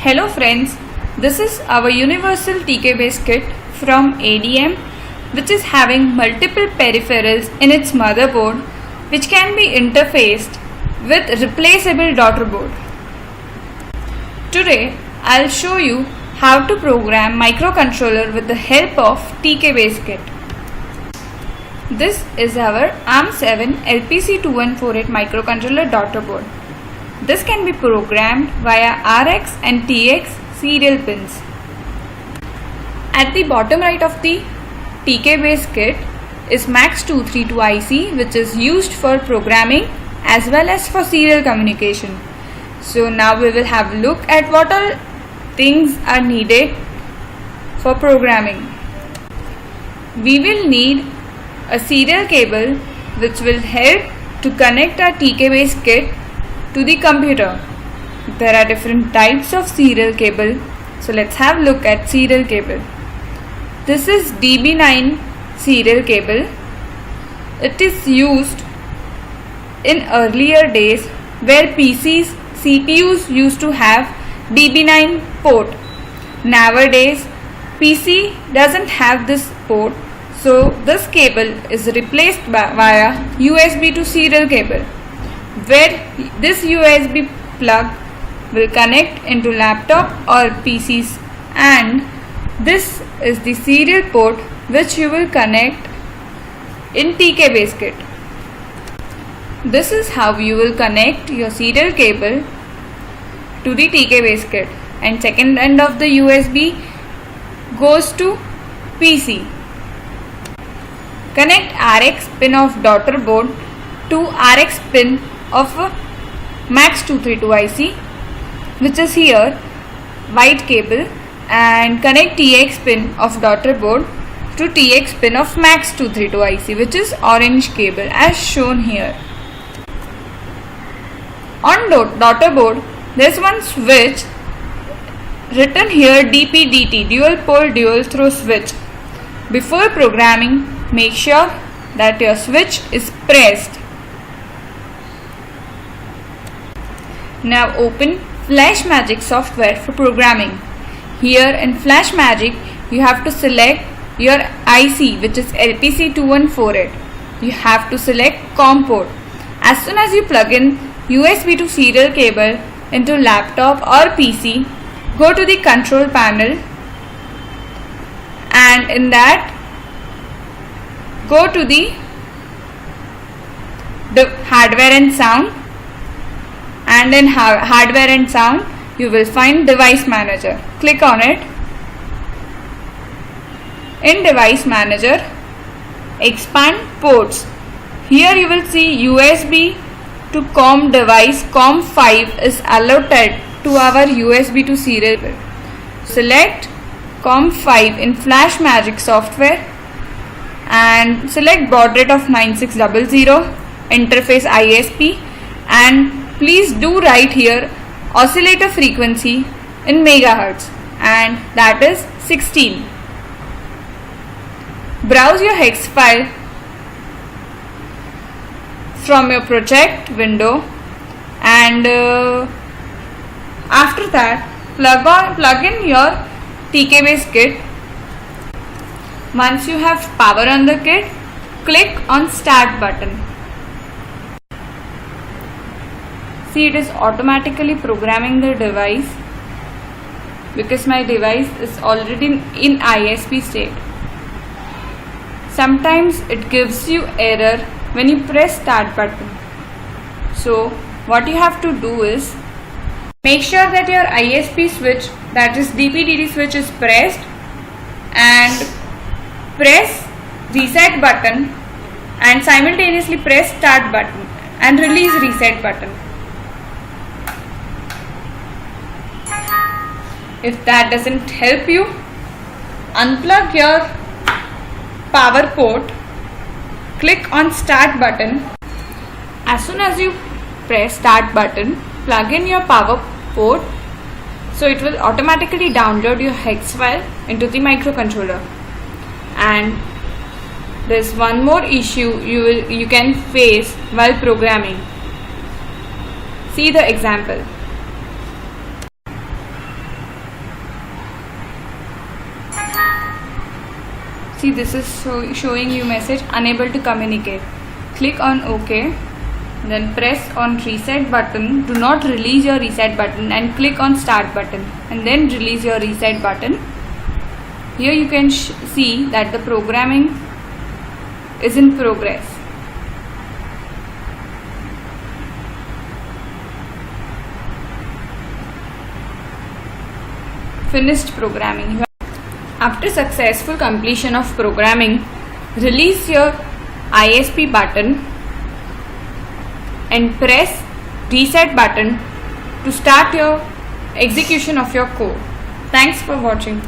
Hello friends, this is our universal TK based kit from ADM, which is having multiple peripherals in its motherboard which can be interfaced with replaceable daughter board. Today I'll show you how to program microcontroller with the help of TK based kit. This is our ARM7 LPC2148 microcontroller daughter board. This can be programmed via RX and TX serial pins. At the bottom right of the TK based kit is MAX232 IC, which is used for programming as well as for serial communication. So now we will have a look at what all things are needed for programming. We will need a serial cable which will help to connect our TK based kit to the computer. There are different types of serial cable, so let's have a look at serial cable. This is DB9 serial cable. It is used in earlier days where PCs, CPUs used to have DB9 port. Nowadays PC doesn't have this port, so this cable is replaced via USB to serial cable, where this USB plug will connect into laptop or PCs, and this is the serial port which you will connect in TK based kit. This is how you will connect your serial cable to the TK based kit, and second end of the USB goes to PC. Connect RX pin of daughter board to RX pin of MAX232 IC, which is here white cable, and connect TX pin of daughter board to TX pin of MAX232 IC, which is orange cable as shown here. On daughter board there is one switch written here DPDT, dual pole dual throw switch. Before programming, make sure that your switch is pressed. Now open FlashMagic software for programming. Here in FlashMagic you have to select your IC, which is LPC2148. You have to select COM port. As soon as you plug in USB to serial cable into laptop or PC, go to the control panel, and in that go to the hardware and sound, and in hardware and sound you will find device manager. Click on it. In device manager, expand ports. Here you will see USB to COM device. COM5 is allotted to our USB to serial. Select COM5 in FlashMagic software and select baud rate of 9600, interface ISP, and please do write here oscillator frequency in megahertz, and that is 16. Browse your hex file from your project window, and after that plug in your TK based kit. Once you have power on the kit, click on start button. See, it is automatically programming the device because my device is already in ISP state. Sometimes it gives you error when you press start button. So what you have to do is make sure that your ISP switch, that is DPDT switch, is pressed, and press reset button and simultaneously press start button and release reset button. If that doesn't help you, unplug your power port, click on start button. As soon as you press start button, plug in your power port, so it will automatically download your hex file into the microcontroller. And there's one more issue you can face while programming. See the example. See, this is showing you message unable to communicate. Click on OK, then press on reset button. Do not release your reset button and click on start button and then release your reset button. Here you can see that the programming is in progress. Finished programming. After successful completion of programming, release your ISP button and press reset button to start your execution of your code. Thanks for watching.